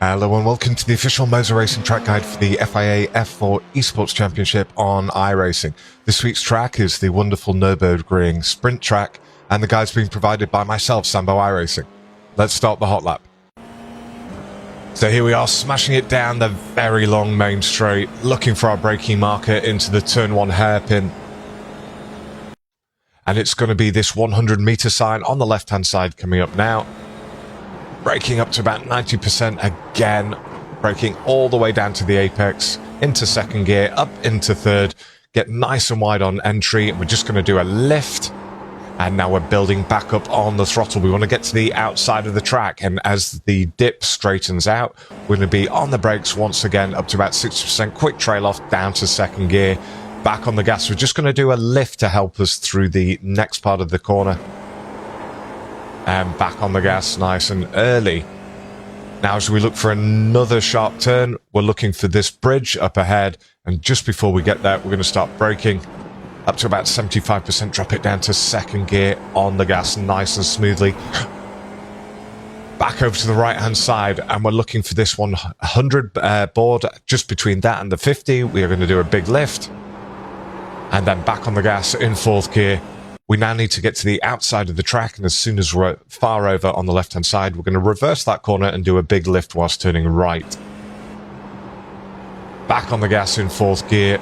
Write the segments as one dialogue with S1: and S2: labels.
S1: Hello and welcome to the official MOZA racing track guide for the FIA F4 Esports Championship on iRacing. This week's track is the wonderful Nürburgring sprint track, and the guide's being provided by myself, Sambo iRacing. Let's start the hot lap. So here we are, smashing it down the very long main straight, looking for our braking marker into the turn 1 hairpin. And it's going to be this 100-meter sign on the left-hand side coming up now. Braking up to about 90% again, braking all the way down to the apex, into second gear, up into third, get nice and wide on entry, and we're just going to do a lift, and now we're building back up on the throttle. We want to get to the outside of the track, and as the dip straightens out, we're going to be on the brakes once again, up to about 60%, quick trail off, down to second gear, back on the gas. We're just going to do a lift to help us through the next part of the corner. And back on the gas nice and early. Now as we look for another sharp turn, we're looking for this bridge up ahead, and just before we get there, we're going to start braking up to about 75%, drop it down to second gear on the gas nice and smoothly. Back over to the right hand side, and we're looking for this 100 board just between that and the 50. We are going to do a big lift, and then back on the gas in fourth gear. We now need to get to the outside of the track, and as soon as we're far over on the left-hand side, we're going to reverse that corner and do a big lift whilst turning right. Back on the gas in fourth gear.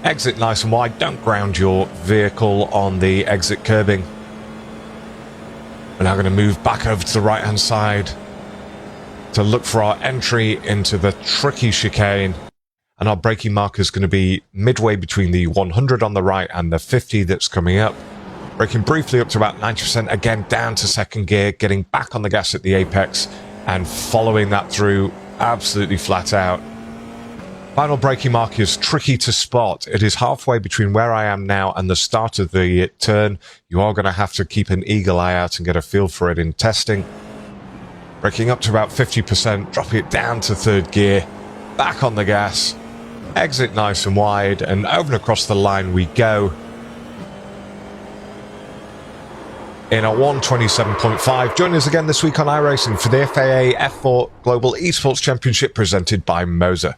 S1: Exit nice and wide. Don't ground your vehicle on the exit curbing. We're now going to move back over to the right-hand side to look for our entry into the tricky chicane. And our braking marker is going to be midway between the 100 on the right and the 50 that's coming up. Braking briefly up to about 90%, again down to second gear, getting back on the gas at the apex and following that through absolutely flat out. Final braking marker is tricky to spot. It is halfway between where I am now and the start of the turn. You are going to have to keep an eagle eye out and get a feel for it in testing. Braking up to about 50%, dropping it down to third gear, back on the gas. Exit nice and wide, and over and across the line we go in a 1:27.5. Join us again this week on iRacing for the FIA F4 Global Esports Championship presented by MOZA.